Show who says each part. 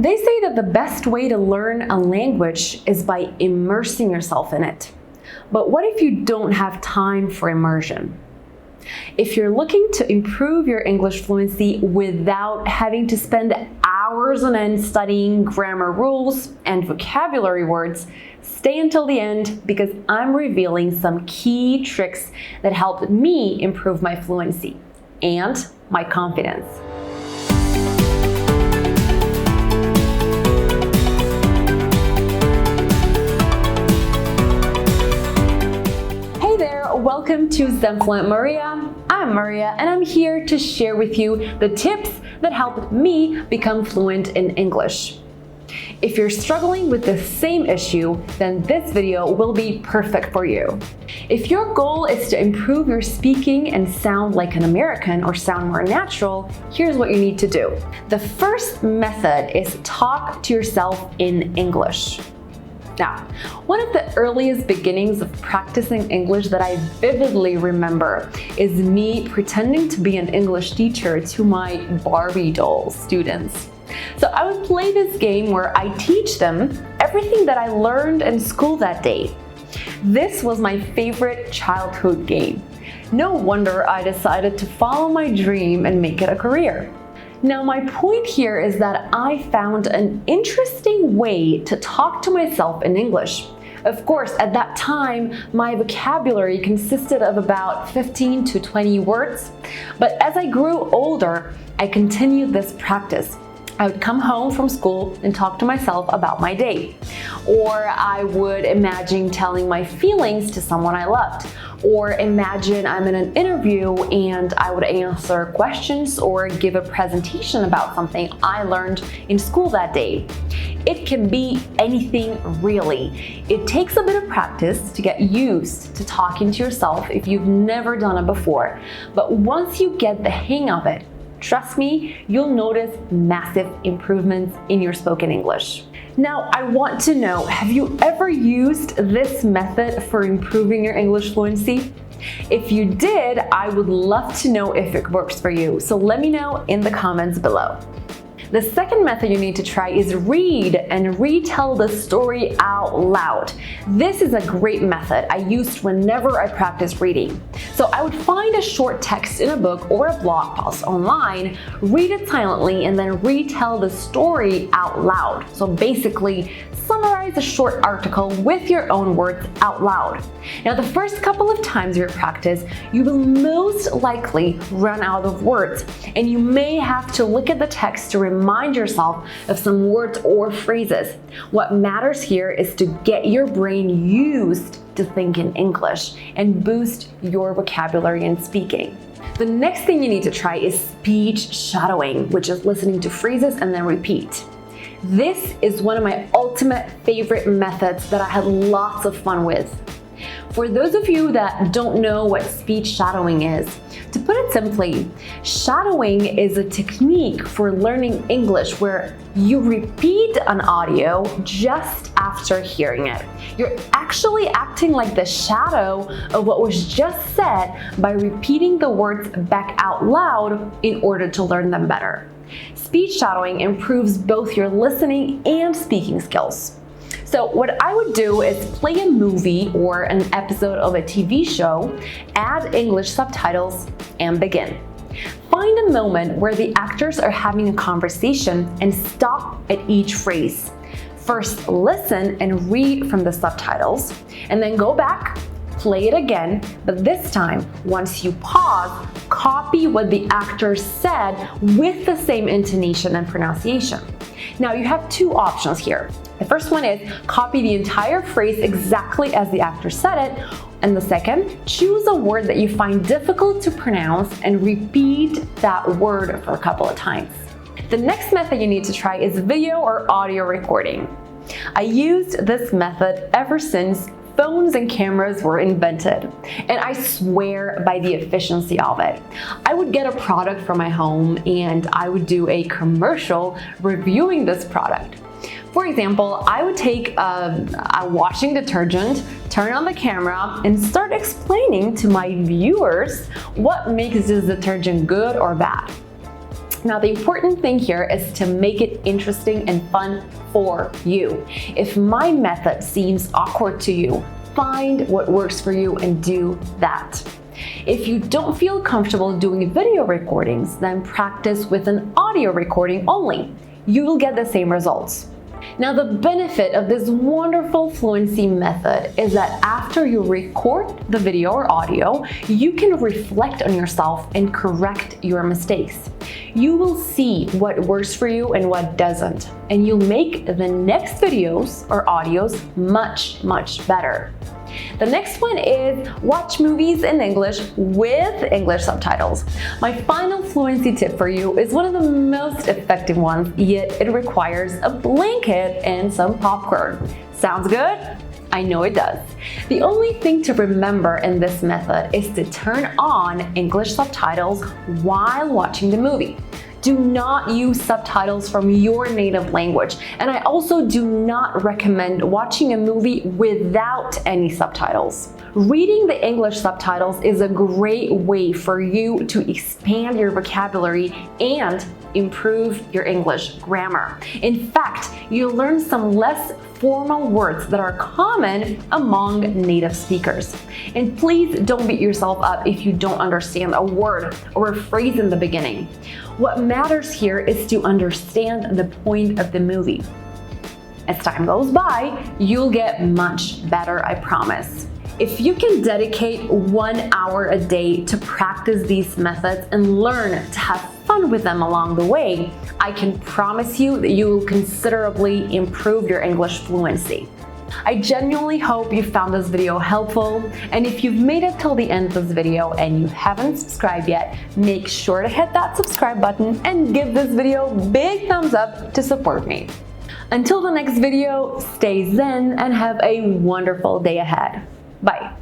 Speaker 1: They say that the best way to learn a language is by immersing yourself in it. But what if you don't have time for immersion? If you're looking to improve your English fluency without having to spend hours on end studying grammar rules and vocabulary words, stay until the end because I'm revealing some key tricks that helped me improve my fluency and my confidence. Welcome to Zen Fluent Maria. I'm Maria and I'm here to share with you the tips that helped me become fluent in English. If you're struggling with the same issue, then this video will be perfect for you. If your goal is to improve your speaking and sound like an American or sound more natural, here's what you need to do. The first method is talk to yourself in English. Now, one of the earliest beginnings of practicing English that I vividly remember is me pretending to be an English teacher to my Barbie doll students. So I would play this game where I teach them everything that I learned in school that day. This was my favorite childhood game. No wonder I decided to follow my dream and make it a career. Now, my point here is that I found an interesting way to talk to myself in English. Of course, at that time, my vocabulary consisted of about 15 to 20 words, but as I grew older, I continued this practice. I would come home from school and talk to myself about my day. Or I would imagine telling my feelings to someone I loved. Or imagine I'm in an interview and I would answer questions or give a presentation about something I learned in school that day. It can be anything really. It takes a bit of practice to get used to talking to yourself if you've never done it before. But once you get the hang of it, trust me, you'll notice massive improvements in your spoken English. Now, I want to know, have you ever used this method for improving your English fluency? If you did, I would love to know if it works for you. So let me know in the comments below. The second method you need to try is read and retell the story out loud. This is a great method I used whenever I practiced reading. So I would find a short text in a book or a blog post online, read it silently, and then retell the story out loud. So basically, summarize a short article with your own words out loud. Now, the first couple of times you practice, you will most likely run out of words, and you may have to look at the text to remind yourself of some words or phrases. What matters here is to get your brain used to think in English and boost your vocabulary and speaking. The next thing you need to try is speech shadowing, which is listening to phrases and then repeat. This is one of my ultimate favorite methods that I had lots of fun with. For those of you that don't know what speech shadowing is, to put it simply, shadowing is a technique for learning English where you repeat an audio just after hearing it. You're actually acting like the shadow of what was just said by repeating the words back out loud in order to learn them better. Speech shadowing improves both your listening and speaking skills. So what I would do is play a movie or an episode of a TV show, add English subtitles, and begin. Find a moment where the actors are having a conversation and stop at each phrase. First, listen and read from the subtitles, and then go back, play it again, but this time, once you pause, copy what the actor said with the same intonation and pronunciation. Now, you have two options here. The first one is copy the entire phrase exactly as the actor said it, and the second, choose a word that you find difficult to pronounce and repeat that word for a couple of times. The next method you need to try is video or audio recording. I used this method ever since phones and cameras were invented, and I swear by the efficiency of it. I would get a product from my home and I would do a commercial reviewing this product. For example, I would take a washing detergent, turn on the camera, and start explaining to my viewers what makes this detergent good or bad. Now, the important thing here is to make it interesting and fun for you. If my method seems awkward to you, find what works for you and do that. If you don't feel comfortable doing video recordings, then practice with an audio recording only. You will get the same results. Now, the benefit of this wonderful fluency method is that after you record the video or audio, you can reflect on yourself and correct your mistakes. You will see what works for you and what doesn't, and you'll make the next videos or audios much better. The next one is watch movies in English with English subtitles. My final fluency tip for you is one of the most effective ones, yet it requires a blanket and some popcorn. Sounds good? I know it does. The only thing to remember in this method is to turn on English subtitles while watching the movie. Do not use subtitles from your native language, and I also do not recommend watching a movie without any subtitles. Reading the English subtitles is a great way for you to expand your vocabulary and improve your English grammar. In fact, you'll learn some less formal words that are common among native speakers. And please don't beat yourself up if you don't understand a word or a phrase in the beginning. What matters here is to understand the point of the movie. As time goes by, you'll get much better, I promise. If you can dedicate 1 hour a day to practice these methods and learn to have fun with them along the way, I can promise you that you will considerably improve your English fluency. I genuinely hope you found this video helpful, and if you've made it till the end of this video and you haven't subscribed yet, make sure to hit that subscribe button and give this video a big thumbs up to support me. Until the next video, stay zen and have a wonderful day ahead. Bye.